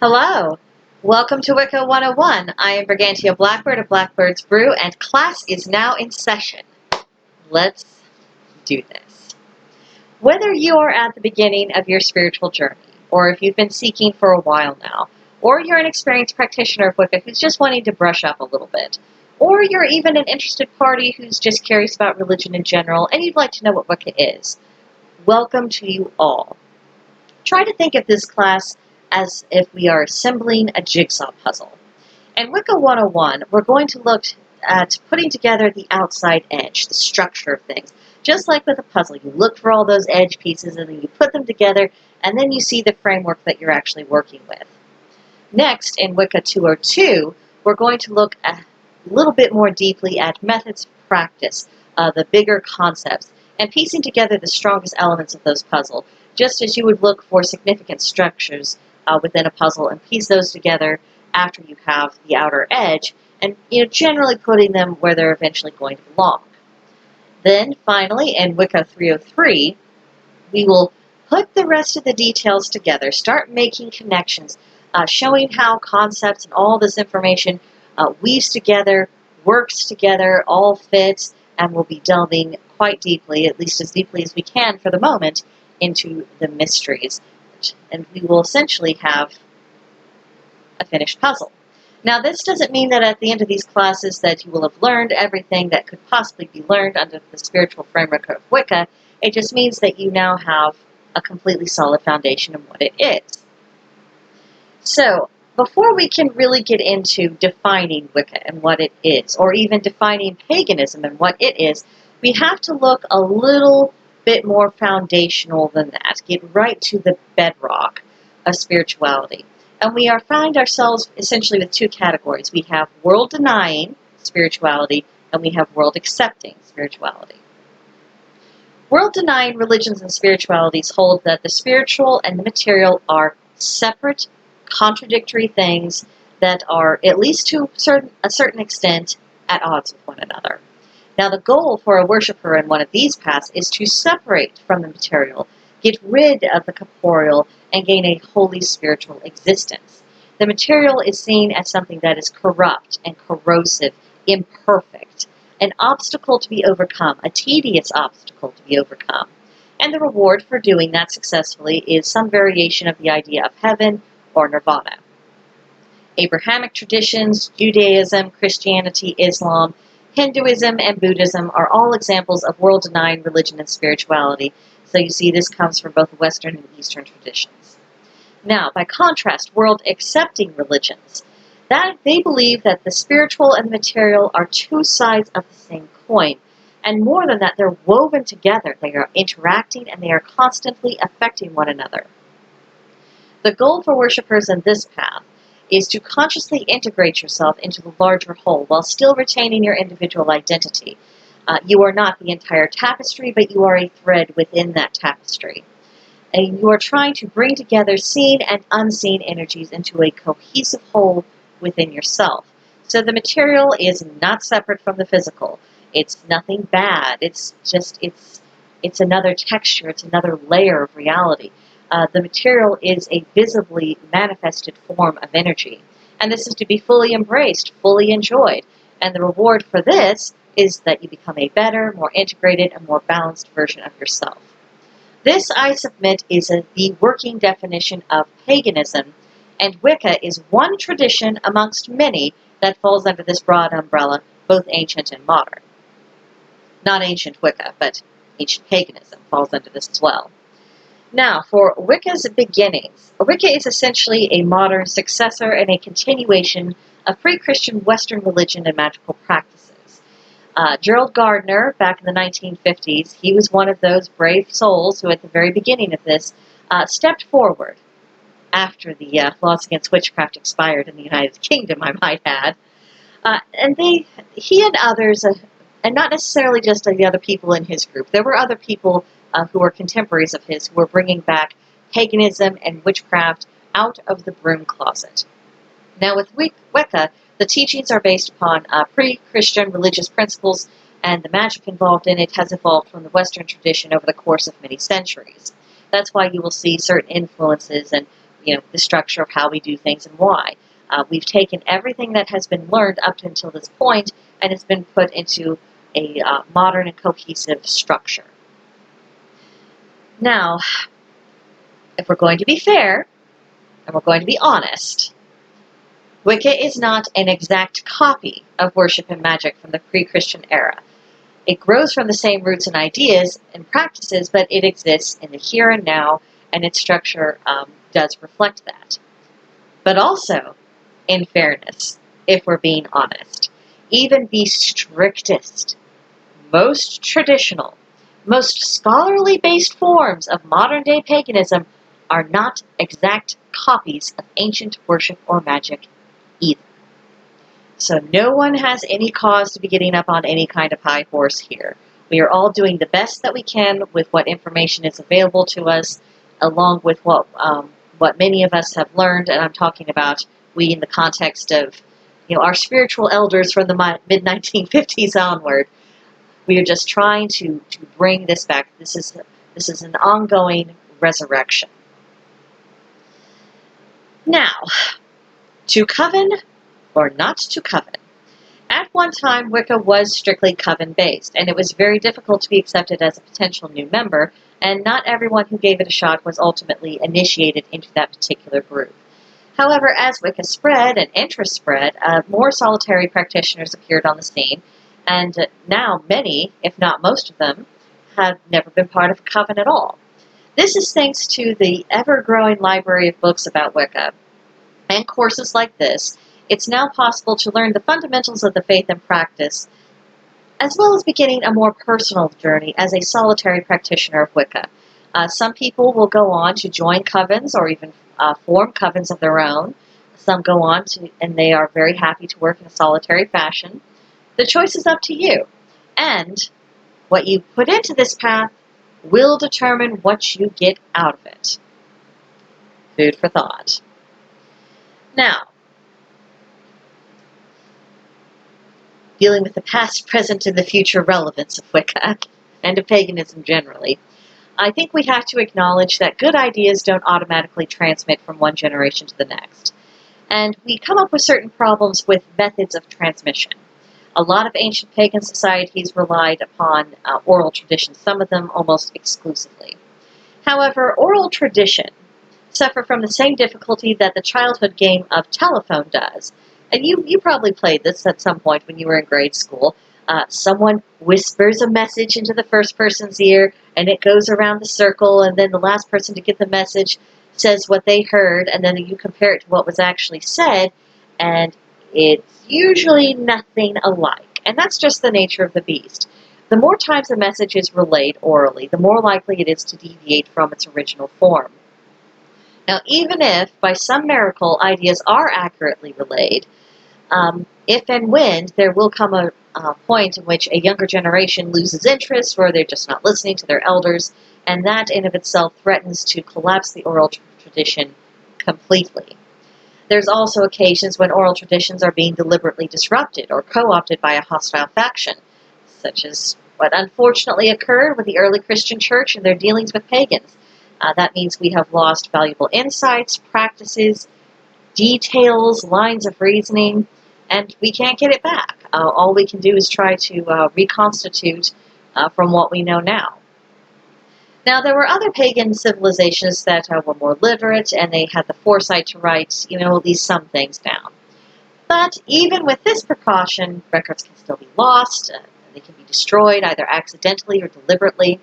Hello. Welcome to Wicca 101. I am Brigantia Blackbird of Blackbird's Brew, and class is now in session. Let's do this. Whether you are at the beginning of your spiritual journey, or if you've been seeking for a while now, or you're an experienced practitioner of Wicca who's just wanting to brush up a little bit, or you're even an interested party who's just curious about religion in general, and you'd like to know what Wicca is, welcome to you all. Try to think of this class as if we are assembling a jigsaw puzzle. In Wicca 101, we're going to look at putting together the outside edge, the structure of things. Just like with a puzzle, you look for all those edge pieces and then you put them together, and then you see the framework that you're actually working with. Next, in Wicca 202, we're going to look a little bit more deeply at methods of practice, the bigger concepts, and piecing together the strongest elements of those puzzles, just as you would look for significant structures within a puzzle and piece those together after you have the outer edge, and generally putting them where they're eventually going to belong. Then, finally, in Wicca 303, we will put the rest of the details together, start making connections, showing how concepts and all this information weaves together, works together, all fits, and we'll be delving quite deeply, at least as deeply as we can for the moment, into the mysteries. And we will essentially have a finished puzzle. Now, this doesn't mean that at the end of these classes that you will have learned everything that could possibly be learned under the spiritual framework of Wicca. It just means that you now have a completely solid foundation of what it is. So, before we can really get into defining Wicca and what it is, or even defining paganism and what it is, we have to look a little bit more foundational than that, get right to the bedrock of spirituality. And we find ourselves essentially with two categories. We have world-denying spirituality, and we have world-accepting spirituality. World-denying religions and spiritualities hold that the spiritual and the material are separate, contradictory things that are, at least to a certain extent, at odds with one another. Now, the goal for a worshiper in one of these paths is to separate from the material, get rid of the corporeal, and gain a holy spiritual existence. The material is seen as something that is corrupt and corrosive, imperfect, an obstacle to be overcome, a tedious obstacle to be overcome. And the reward for doing that successfully is some variation of the idea of heaven or nirvana. Abrahamic traditions, Judaism, Christianity, Islam, Hinduism, and Buddhism are all examples of world-denying religion and spirituality. So you see this comes from both Western and Eastern traditions. Now, by contrast, world-accepting religions, that they believe that the spiritual and the material are two sides of the same coin. And more than that, they're woven together. They are interacting and they are constantly affecting one another. The goal for worshippers in this path is to consciously integrate yourself into the larger whole while still retaining your individual identity. You are not the entire tapestry, but you are a thread within that tapestry. And you are trying to bring together seen and unseen energies into a cohesive whole within yourself. So the material is not separate from the physical. It's nothing bad. It's another texture. It's another layer of reality. The material is a visibly manifested form of energy. And this is to be fully embraced, fully enjoyed. And the reward for this is that you become a better, more integrated, and more balanced version of yourself. This, I submit, is the working definition of paganism, and Wicca is one tradition amongst many that falls under this broad umbrella, both ancient and modern. Not ancient Wicca, but ancient paganism falls under this as well. Now, for Wicca's beginnings, Wicca is essentially a modern successor and a continuation of pre-Christian Western religion and magical practices. Gerald Gardner, back in the 1950s, he was one of those brave souls who, at the very beginning of this, stepped forward after the laws against witchcraft expired in the United Kingdom, I might add. He and others, and not necessarily just the other people in his group, there were other people who were contemporaries of his who were bringing back paganism and witchcraft out of the broom closet. Now, with Wicca, the teachings are based upon pre-Christian religious principles, and the magic involved in it has evolved from the Western tradition over the course of many centuries. That's why you will see certain influences and the structure of how we do things and why. We've taken everything that has been learned up until this point and it's been put into a modern and cohesive structure. Now, if we're going to be fair and we're going to be honest, Wicca is not an exact copy of worship and magic from the pre-Christian era. It grows from the same roots and ideas and practices, but it exists in the here and now, and its structure does reflect that. But also, in fairness, if we're being honest, even the strictest, most traditional, most scholarly-based forms of modern-day paganism are not exact copies of ancient worship or magic either. So no one has any cause to be getting up on any kind of high horse here. We are all doing the best that we can with what information is available to us, along with what many of us have learned, and I'm talking about we in the context of our spiritual elders from the mid-1950s onward. We are just trying to bring this back. This is an ongoing resurrection. Now, to coven or not to coven. At one time, Wicca was strictly coven-based, and it was very difficult to be accepted as a potential new member, and not everyone who gave it a shot was ultimately initiated into that particular group. However, as Wicca spread and interest spread, more solitary practitioners appeared on the scene, and now many, if not most of them, have never been part of a coven at all. This is thanks to the ever-growing library of books about Wicca, and courses like this. It's now possible to learn the fundamentals of the faith and practice, as well as beginning a more personal journey as a solitary practitioner of Wicca. Some people will go on to join covens or even form covens of their own. Some go on and they are very happy to work in a solitary fashion. The choice is up to you. And what you put into this path will determine what you get out of it. Food for thought. Now, dealing with the past, present, and the future relevance of Wicca, and of paganism generally, I think we have to acknowledge that good ideas don't automatically transmit from one generation to the next. And we come up with certain problems with methods of transmission. A lot of ancient pagan societies relied upon oral tradition, some of them almost exclusively. However, oral tradition suffer from the same difficulty that the childhood game of telephone does. And you probably played this at some point when you were in grade school. Someone whispers a message into the first person's ear, and it goes around the circle, and then the last person to get the message says what they heard, and then you compare it to what was actually said, and it's usually nothing alike. And that's just the nature of the beast. The more times a message is relayed orally, the more likely it is to deviate from its original form. Now, even if, by some miracle, ideas are accurately relayed, if and when there will come a point in which a younger generation loses interest or they're just not listening to their elders, and that in of itself threatens to collapse the oral tradition completely. There's also occasions when oral traditions are being deliberately disrupted or co-opted by a hostile faction, such as what unfortunately occurred with the early Christian church and their dealings with pagans. That means we have lost valuable insights, practices, details, lines of reasoning, and we can't get it back. All we can do is try to reconstitute from what we know now. Now, there were other pagan civilizations that were more literate, and they had the foresight to write, at least some things down. But even with this precaution, records can still be lost. They can be destroyed either accidentally or deliberately.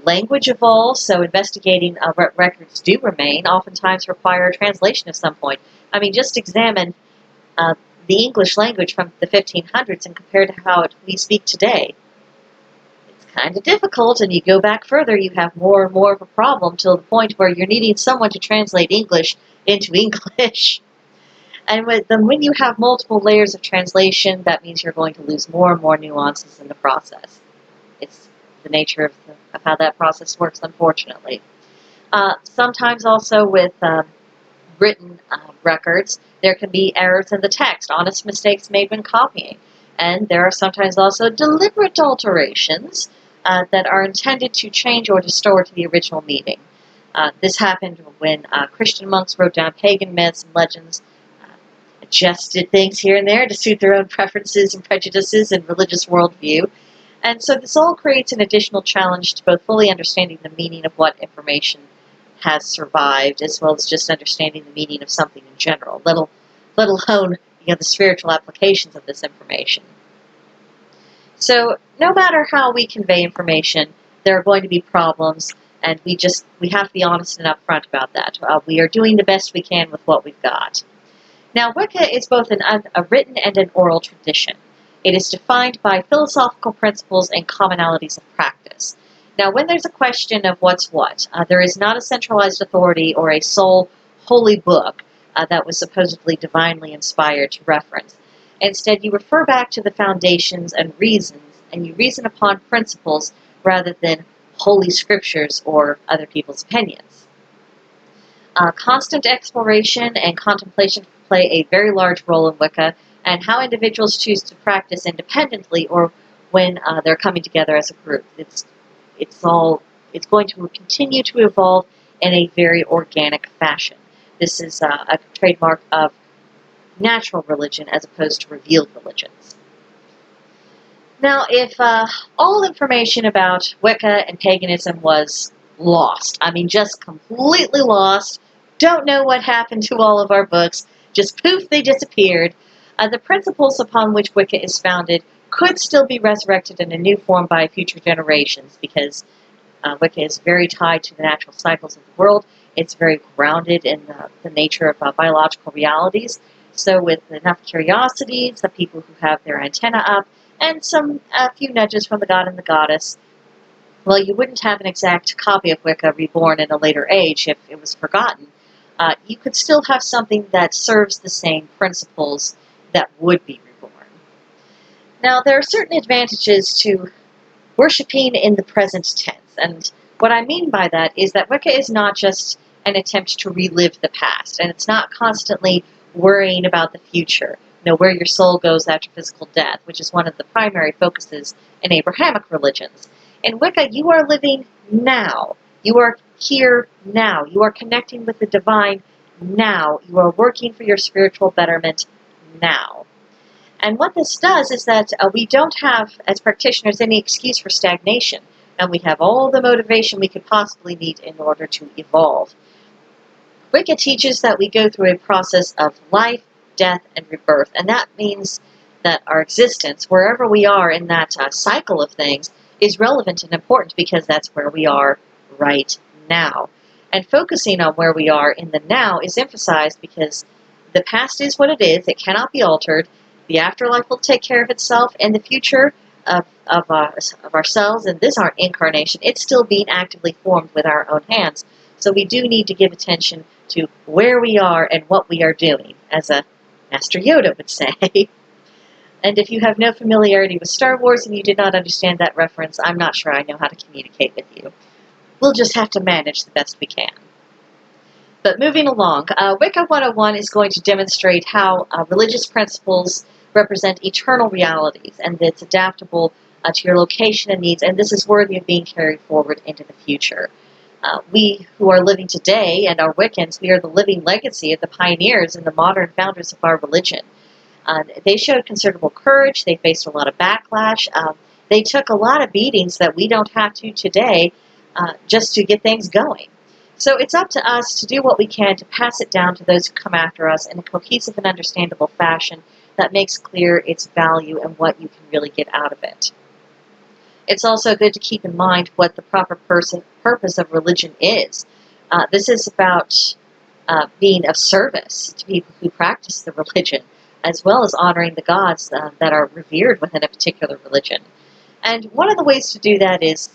Language evolves, so investigating what records do remain oftentimes require a translation of some point. I mean, just examine the English language from the 1500s and compare to how we speak today. It's kind of difficult, and you go back further, you have more and more of a problem till the point where you're needing someone to translate English into English. And when you have multiple layers of translation, that means you're going to lose more and more nuances in the process. It's the nature of how that process works, unfortunately. Sometimes also with written records, there can be errors in the text, honest mistakes made when copying. And there are sometimes also deliberate alterations that are intended to change or distort the original meaning. This happened when Christian monks wrote down pagan myths and legends, adjusted things here and there to suit their own preferences and prejudices and religious worldview. And so this all creates an additional challenge to both fully understanding the meaning of what information has survived, as well as just understanding the meaning of something in general, let alone the spiritual applications of this information. So no matter how we convey information, there are going to be problems, and we have to be honest and upfront about that. We are doing the best we can with what we've got. Now, Wicca is both a written and an oral tradition. It is defined by philosophical principles and commonalities of practice. Now, when there's a question of what's what, there is not a centralized authority or a sole holy book that was supposedly divinely inspired to reference. Instead, you refer back to the foundations and reasons, and you reason upon principles rather than holy scriptures or other people's opinions. Constant exploration and contemplation play a very large role in Wicca, and how individuals choose to practice independently or when they're coming together as a group. It's going to continue to evolve in a very organic fashion. This is a trademark of natural religion as opposed to revealed religions. Now, if all information about Wicca and paganism was lost, I mean just completely lost, don't know what happened to all of our books, just poof, they disappeared, the principles upon which Wicca is founded could still be resurrected in a new form by future generations, because Wicca is very tied to the natural cycles of the world. It's very grounded in the nature of biological realities. So with enough curiosities, the people who have their antenna up, and a few nudges from the god and the goddess, well, you wouldn't have an exact copy of Wicca reborn in a later age if it was forgotten. You could still have something that serves the same principles that would be reborn. Now, there are certain advantages to worshipping in the present tense, and what I mean by that is that Wicca is not just an attempt to relive the past, and it's not constantly worrying about the future, where your soul goes after physical death, which is one of the primary focuses in Abrahamic religions. In Wicca, you are living now. You are here now. You are connecting with the divine now. You are working for your spiritual betterment now. And what this does is that we don't have, as practitioners, any excuse for stagnation, and we have all the motivation we could possibly need in order to evolve. Wicca teaches that we go through a process of life, death, and rebirth, and that means that our existence, wherever we are in that cycle of things, is relevant and important because that's where we are right now. And focusing on where we are in the now is emphasized because the past is what it is, it cannot be altered, the afterlife will take care of itself, and the future of ourselves and this our incarnation, it's still being actively formed with our own hands. So we do need to give attention to where we are and what we are doing, as a Master Yoda would say. And if you have no familiarity with Star Wars and you did not understand that reference, I'm not sure I know how to communicate with you. We'll just have to manage the best we can. But moving along, Wicca 101 is going to demonstrate how religious principles represent eternal realities, and it's adaptable to your location and needs, and this is worthy of being carried forward into the future. We who are living today and are Wiccans, we are the living legacy of the pioneers and the modern founders of our religion. They showed considerable courage, they faced a lot of backlash, they took a lot of beatings that we don't have to today just to get things going. So it's up to us to do what we can to pass it down to those who come after us in a cohesive and understandable fashion that makes clear its value and what you can really get out of it. It's also good to keep in mind what the proper purpose of religion is. This is about being of service to people who practice the religion, as well as honoring the gods that are revered within a particular religion. And one of the ways to do that is,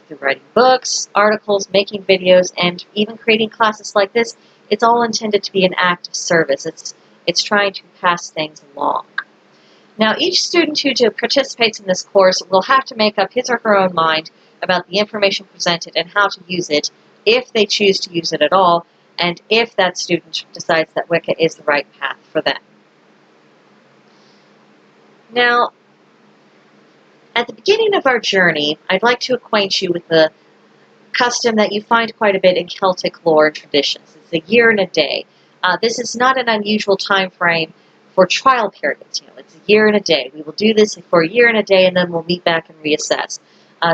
through writing books, articles, making videos, and even creating classes like this. It's all intended to be an act of service. It's trying to pass things along. Now, each student who participates in this course will have to make up his or her own mind about the information presented and how to use it, if they choose to use it at all, and if that student decides that Wicca is the right path for them. Now, at the beginning of our journey, I'd like to acquaint you with the custom that you find quite a bit in Celtic lore and traditions. It's a year and a day. This is not an unusual time frame for trial periods. It's a year and a day. We will do this for a year and a day, and then we'll meet back and reassess.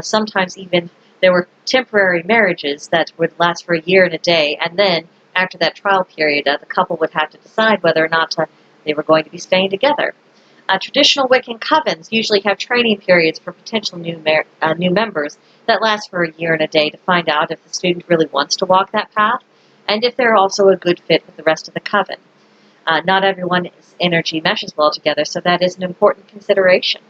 Sometimes even there were temporary marriages that would last for a year and a day, and then after that trial period, the couple would have to decide whether or not they were going to be staying together. Traditional Wiccan covens usually have training periods for potential new members that last for a year and a day to find out if the student really wants to walk that path, and if they're also a good fit with the rest of the coven. Not everyone's energy meshes well together, so that is an important consideration.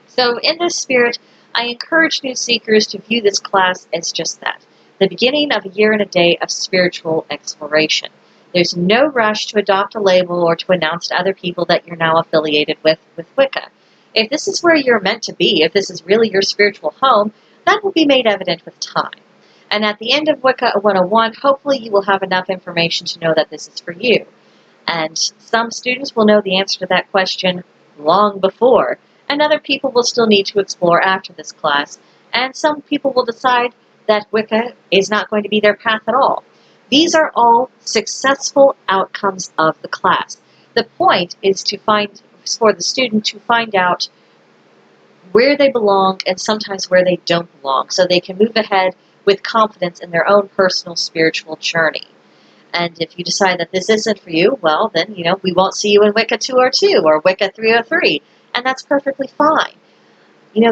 So in this spirit, I encourage new seekers to view this class as just that, the beginning of a year and a day of spiritual exploration. There's no rush to adopt a label or to announce to other people that you're now affiliated with Wicca. If this is where you're meant to be, if this is really your spiritual home, that will be made evident with time. And at the end of Wicca 101, hopefully you will have enough information to know that this is for you. And some students will know the answer to that question long before, and other people will still need to explore after this class, and some people will decide that Wicca is not going to be their path at all. These are all successful outcomes of the class. The point is for the student to find out where they belong and sometimes where they don't belong, so they can move ahead with confidence in their own personal spiritual journey. And if you decide that this isn't for you, well, then, we won't see you in Wicca 202 or Wicca 303, and that's perfectly fine. You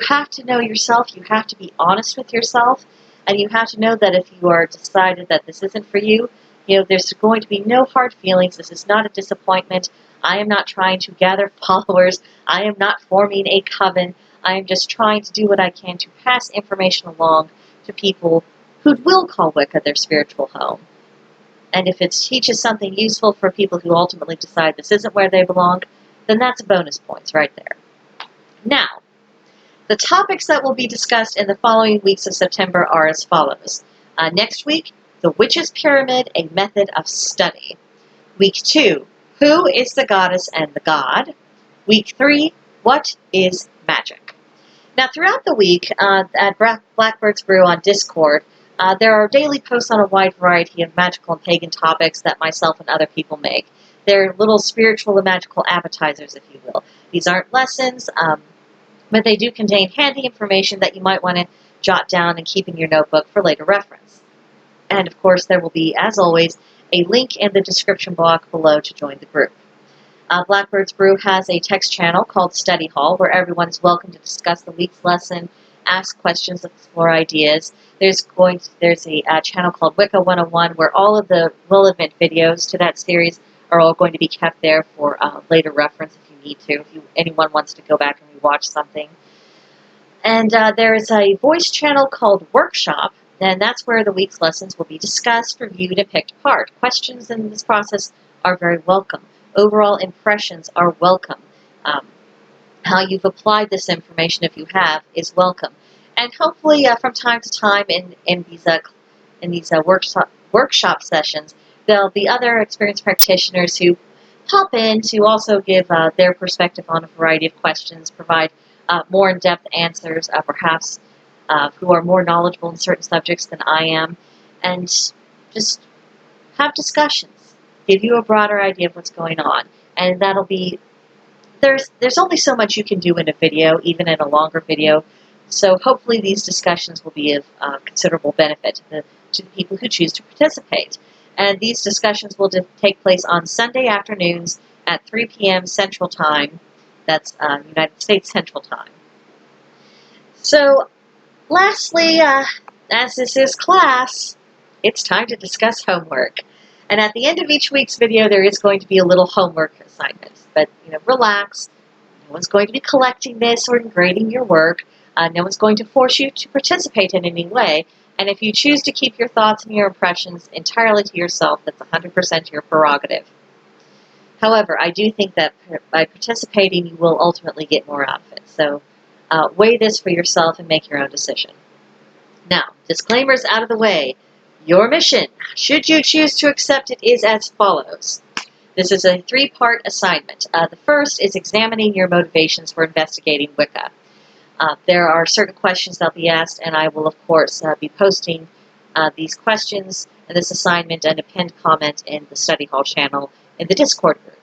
have to know yourself, you have to be honest with yourself, and you have to know that if you are decided that this isn't for you, there's going to be no hard feelings. This is not a disappointment. I am not trying to gather followers. I am not forming a coven. I am just trying to do what I can to pass information along to people who will call Wicca their spiritual home. And if it teaches something useful for people who ultimately decide this isn't where they belong, then that's bonus points right there. Now, the topics that will be discussed in the following weeks of September are as follows. Next week, the Witch's Pyramid, a Method of Study. Week 2, Who is the Goddess and the God? Week 3, What is Magic? Now, throughout the week at Blackbird's Brew on Discord, there are daily posts on a wide variety of magical and pagan topics that myself and other people make. They're little spiritual and magical appetizers, if you will. These aren't lessons, but they do contain handy information that you might want to jot down and keep in your notebook for later reference. And of course, there will be, as always, a link in the description block below to join the group. Blackbird's Brew has a text channel called Study Hall, where everyone is welcome to discuss the week's lesson, ask questions, explore ideas. There's a channel called Wicca 101, where all of the relevant videos to that series are all going to be kept there for later reference if you need to, if anyone wants to go back and rewatch something. And there is a voice channel called Workshop, and that's where the week's lessons will be discussed, reviewed, and picked apart. Questions in this process are very welcome. Overall impressions are welcome. How you've applied this information, if you have, is welcome. And hopefully, from time to time in these workshop sessions, there'll be other experienced practitioners who pop in to also give their perspective on a variety of questions, provide more in-depth answers, perhaps who are more knowledgeable in certain subjects than I am, and just have discussions, give you a broader idea of what's going on. And that'll be, there's only so much you can do in a video, even in a longer video, so hopefully these discussions will be of considerable benefit to the people who choose to participate. And these discussions will take place on Sunday afternoons at 3 p.m. Central Time. That's United States Central Time. So, lastly, as this is class, it's time to discuss homework. And at the end of each week's video, there is going to be a little homework assignment. But, relax. No one's going to be collecting this or grading your work. No one's going to force you to participate in any way. And if you choose to keep your thoughts and your impressions entirely to yourself, that's 100% your prerogative. However, I do think that by participating, you will ultimately get more out of it. So weigh this for yourself and make your own decision. Now, disclaimers out of the way. Your mission, should you choose to accept it, is as follows. This is a 3-part assignment. The first is examining your motivations for investigating Wicca. There are certain questions that'll be asked, and I will, of course, be posting these questions and this assignment and a pinned comment in the study hall channel in the Discord group.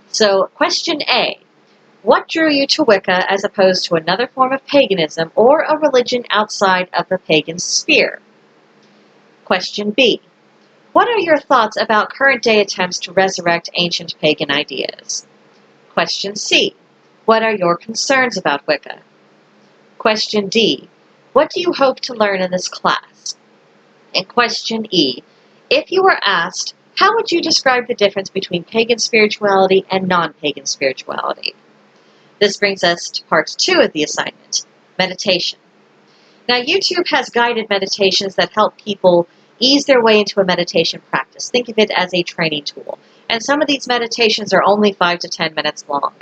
So, question A. What drew you to Wicca as opposed to another form of paganism or a religion outside of the pagan sphere? Question B. What are your thoughts about current-day attempts to resurrect ancient pagan ideas? Question C. What are your concerns about Wicca? Question D. What do you hope to learn in this class? And question E. If you were asked, how would you describe the difference between pagan spirituality and non-pagan spirituality? This brings us to part 2 of the assignment, meditation. Now, YouTube has guided meditations that help people ease their way into a meditation practice. Think of it as a training tool. And some of these meditations are only 5 to 10 minutes long.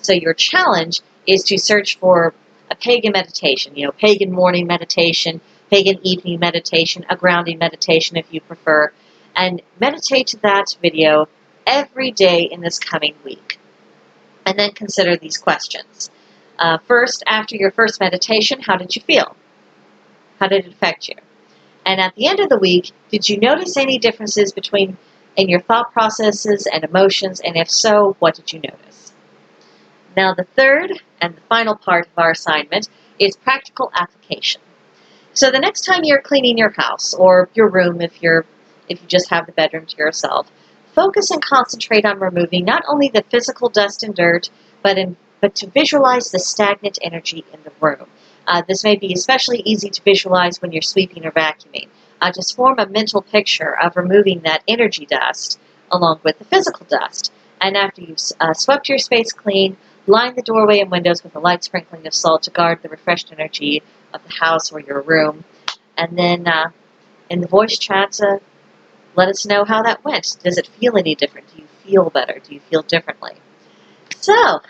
So your challenge is to search for a pagan meditation, pagan morning meditation, pagan evening meditation, a grounding meditation if you prefer, and meditate to that video every day in this coming week. And then consider these questions. First, after your first meditation, how did you feel? How did it affect you? And at the end of the week, did you notice any differences in your thought processes and emotions? And if so, what did you notice? Now, the third and the final part of our assignment is practical application. So the next time you're cleaning your house or your room, if you just have the bedroom to yourself, focus and concentrate on removing not only the physical dust and dirt, but to visualize the stagnant energy in the room. This may be especially easy to visualize when you're sweeping or vacuuming. Just form a mental picture of removing that energy dust along with the physical dust. And after you've swept your space clean, line the doorway and windows with a light sprinkling of salt to guard the refreshed energy of the house or your room. And then in the voice chat, let us know how that went. Does it feel any different? Do you feel better? Do you feel differently? So,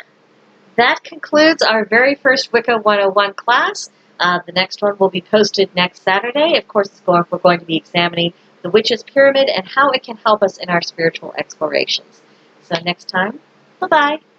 that concludes our very first Wicca 101 class. The next one will be posted next Saturday. Of course, we're going to be examining the Witch's Pyramid and how it can help us in our spiritual explorations. So next time, bye-bye.